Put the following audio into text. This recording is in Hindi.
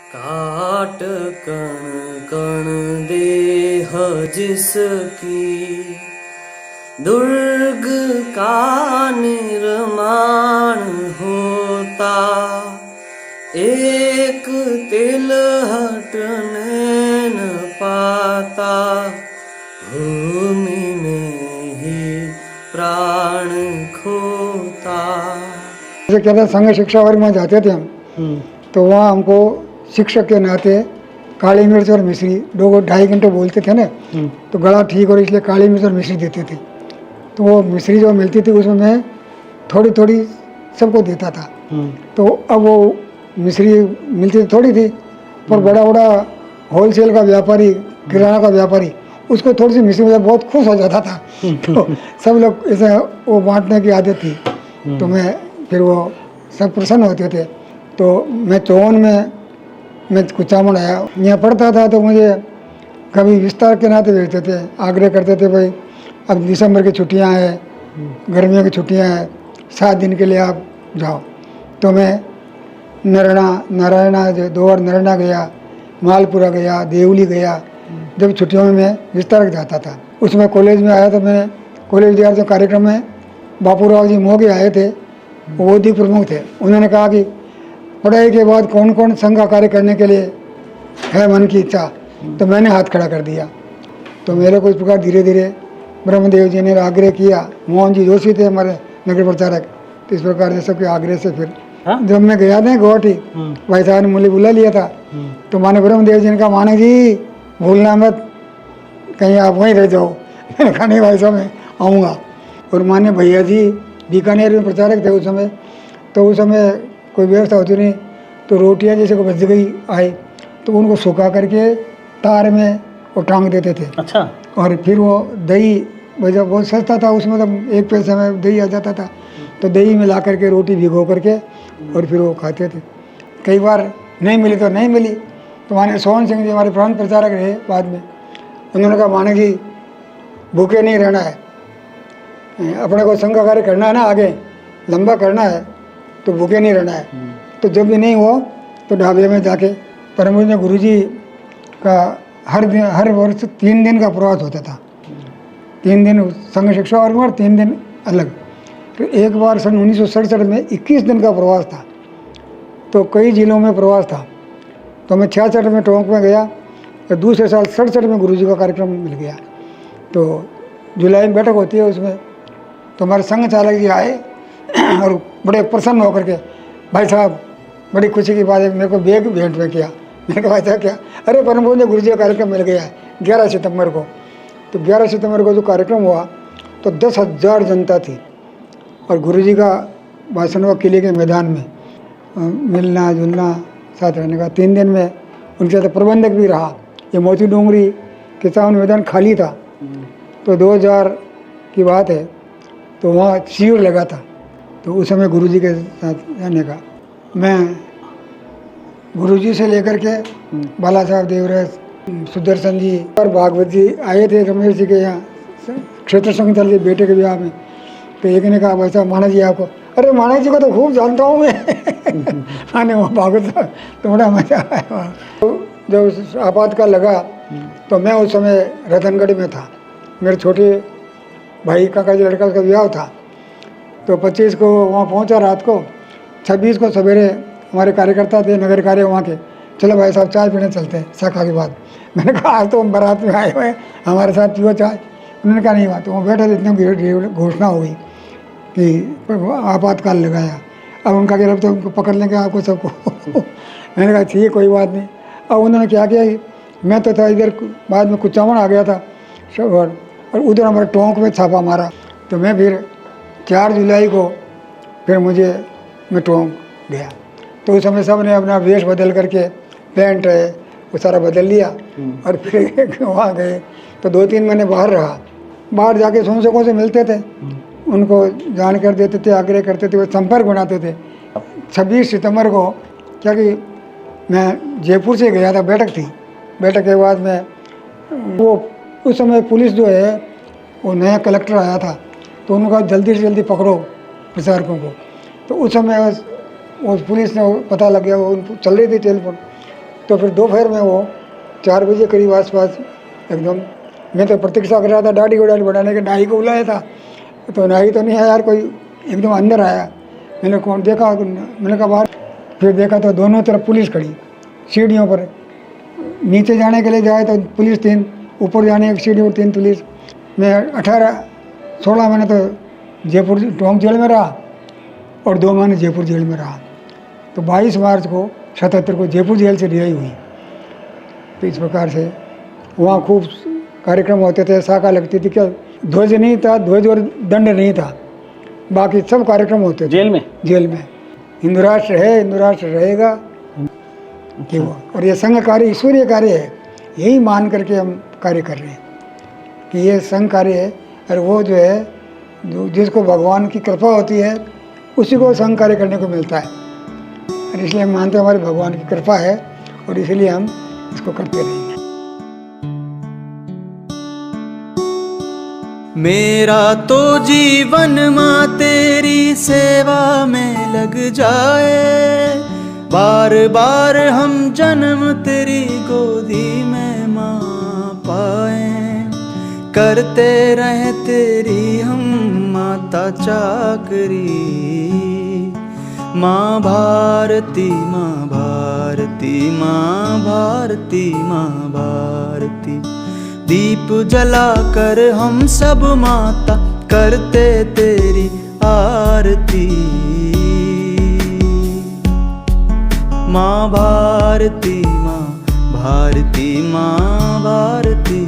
काट कण कण देह जिसकी, दुर्ग का निर्माण होता। एक तिल हटने न पाता, भूमि में ही प्राण खोता। जैसे कहते हैं संघ शिक्षा वर्ग में जाते थे हम, तो वहाँ हमको शिक्षक के नाते काली मिर्च और मिश्री 2-2.5 घंटे बोलते थे ना, तो गला ठीक और इसलिए काली मिर्च और मिश्री देते थे। तो वो मिश्री जो मिलती थी उसमें मैं थोड़ी थोड़ी सबको देता था। तो अब वो मिश्री मिलती थोड़ी थी, पर बड़ा बड़ा होलसेल का व्यापारी, किराना का व्यापारी, उसको थोड़ी सी मिश्री में बहुत खुश हो जाता था। तो सब लोग ऐसे वो बांटने की आदत थी, तो मैं फिर वो सब प्रसन्न होते थे। तो मैं 54 में मैं कुचामन आया, यहाँ पढ़ता था, तो मुझे कभी विस्तार के नाते भेजते थे, आग्रह करते थे भाई अब दिसंबर की छुट्टियाँ हैं, गर्मियों की छुट्टियाँ हैं, 7 दिन के लिए आप जाओ। तो मैं नारायणा 2 बार नारायणा गया, मालपुरा गया, देवली गया। जब छुट्टियों में मैं विस्तार जाता था। उसमें कॉलेज में आया तो मैंने कॉलेज विद्यार्थी कार्यक्रम में बापूराव जी मोगे आए थे, वो भी प्रमुख थे। उन्होंने कहा कि पढ़ाई के बाद कौन कौन संघ का कार्य करने के लिए है मन की इच्छा, तो मैंने हाथ खड़ा कर दिया। तो मेरे को इस प्रकार धीरे धीरे ब्रह्मदेव जी ने आग्रह किया। मोहन जी जोशी थे हमारे नगर प्रचारक, तो इस प्रकार से सबके आग्रह से फिर जब मैं गया था गुवाहाटी, भाई साहब ने मुझे बुला लिया था। तो माने ब्रह्मदेव जी ने कहा माने जी भूलना मत, कहीं आप वहीं रह जाओ। मैंने कहा नहीं भाई साहब मैं आऊँगा। और माने भैया जी बीकानेर में प्रचारक थे उस समय, तो उस समय कोई व्यवस्था होती नहीं, तो रोटियां जैसे को बच गई आए तो उनको सुखा करके तार में वो टांग देते थे। अच्छा। और फिर वो दही वजह बहुत सस्ता था उसमें, तो 1 पैसे में दही आ जाता था, तो दही में ला करके रोटी भिगो करके और फिर वो खाते थे। कई बार नहीं मिली तो नहीं मिली, तो माने सोहन सिंह जी हमारे प्रांत प्रचारक रहे बाद में, उन्होंने कहा माने जी भूखे नहीं रहना है, अपने को संघ कार्य करना है ना, आगे लंबा करना है, तो भूखे नहीं रहना है। तो जब भी नहीं हो तो ढाबे में जाके परम पूज्य गुरु जी का हर वर्ष 3 दिन का प्रवास होता था। 3 दिन संघ शिक्षा वर्ग और 3 दिन अलग। तो एक बार सन 1967 में 21 दिन का प्रवास था, तो कई जिलों में प्रवास था। तो मैं 66 में टोंक में गया, और दूसरे साल 67 में गुरु जी का कार्यक्रम मिल गया। तो जुलाई में बैठक होती है उसमें, तो हमारे संघ चालक जी आए और बड़े प्रसन्न होकर के, भाई साहब बड़ी खुशी की बात है, मेरे को बैग भेंट में किया। मैंने कहा भाई साहब क्या? अरे परम पूज्य गुरु जी का कार्यक्रम मिल गया है 11 सितंबर को। तो 11 सितंबर को जो कार्यक्रम हुआ तो 10,000 जनता थी, और गुरु जी का भाषण हुआ किले के मैदान में, मिलना जुलना साथ रहने का। 3 दिन में उनके साथ प्रबंधक भी रहा। ये मोती डोंगरी किसान मैदान खाली था, तो 2000 की बात है, तो वहाँ शिविर लगा था। तो उस समय गुरुजी के साथ रहने का, मैं गुरुजी से लेकर के बाला साहब देवराज, सुदर्शन जी और भागवत जी आए थे रमेश जी के यहाँ क्षेत्र संघ चल बेटे के ब्याह में। तो एक ने कहा भाई साहब माना जी आपको, अरे माना जी को तो खूब जानता हूँ मैं। माने वो भागवत साहब, तो बड़ा मजा आया। तो जब आपातकाल लगा तो मैं उस समय रतनगढ़ में था, मेरे छोटे भाई काका जी लड़का का ब्याह था। तो 25 को वहाँ पहुँचा रात को, 26 को सवेरे हमारे कार्यकर्ता थे नगर कार्य वहाँ के, चलो भाई साहब चाय पीने चलते हैं शाखा के बाद। मैंने कहा आज तो हम बारात में आए हुए हैं, हमारे साथ पियो चाय। उन्होंने कहा नहीं हुआ। तो वहाँ बैठे थे, इतनी घोषणा हो गई कि आपातकाल लगाया, अब उनका गिरफ्त तो उनको पकड़ लेंगे आपको सबको। मैंने कहा ठीक है कोई बात नहीं। अब उन्होंने क्या किया, मैं तो था इधर, बाद में कुचामन आ गया था, और उधर हमारे टोंक में छापा मारा। तो मैं फिर 4 जुलाई को फिर मैं टोंक गया। तो उस समय सब ने अपना वेश बदल करके पैंट है वो सारा बदल लिया, और फिर वहाँ गए। तो 2-3 महीने बाहर रहा। बाहर जाके संसकों से मिलते थे, उनको जानकर देते थे, आग्रह करते थे, वो संपर्क बनाते थे। 26 सितंबर को क्या कि मैं जयपुर से गया था, बैठक थी। बैठक के बाद में वो उस समय पुलिस जो है वो नया कलेक्टर आया था, तो उन्होंने कहा जल्दी से जल्दी पकड़ो प्रचारकों को। तो उस समय वो पुलिस ने पता लग गया, वो चल रही थी टेलीफोन, तो फिर दोपहर में वो 4 बजे करीब आसपास एकदम, मैं तो प्रतीक्षा कर रहा था दाढ़ी को बढ़ाने के, नाई को बुलाया था तो नाई तो नहीं है यार, कोई एकदम अंदर आया। मैंने कौन देखा, मैंने कहा बाहर, फिर देखा तो दोनों तरफ पुलिस खड़ी सीढ़ियों पर। नीचे जाने के लिए जाए तो पुलिस 3, ऊपर जाने की सीढ़ी पर 3 पुलिस। मैं 18-16 महीने तो जयपुर टोंक जेल में रहा और 2 महीने जयपुर जेल में रहा। तो 22 मार्च को 77 को जयपुर जेल से रिहाई हुई। तो इस प्रकार से वहाँ खूब कार्यक्रम होते थे, शाखा लगती थी, क्या ध्वज नहीं था, ध्वज और दंड नहीं था, बाकी सब कार्यक्रम होते थे जेल में। जेल में हिंदू राष्ट्र है, हिंदू राष्ट्र रहेगा कि वो। और ये संघ कार्य ईश्वरीय कार्य है, यही मान करके हम कार्य कर रहे हैं कि ये संघ कार्य है। और वो जो है, जो जिसको भगवान की कृपा होती है उसी को संघ कार्य करने को मिलता है। और इसलिए हम मानते हैं हमारे भगवान की कृपा है और इसलिए हम इसको करते रहेंगे। मेरा तो जीवन माँ तेरी सेवा में लग जाए, बार बार हम जन्म तेरी गोदी में माँ पाए, करते रहे तेरी हम माता चाकरी। माँ भारती, माँ भारती, माँ भारती, माँ भारती। दीप जलाकर हम सब माता करते तेरी आरती। माँ भारती, माँ भारती, माँ भारती।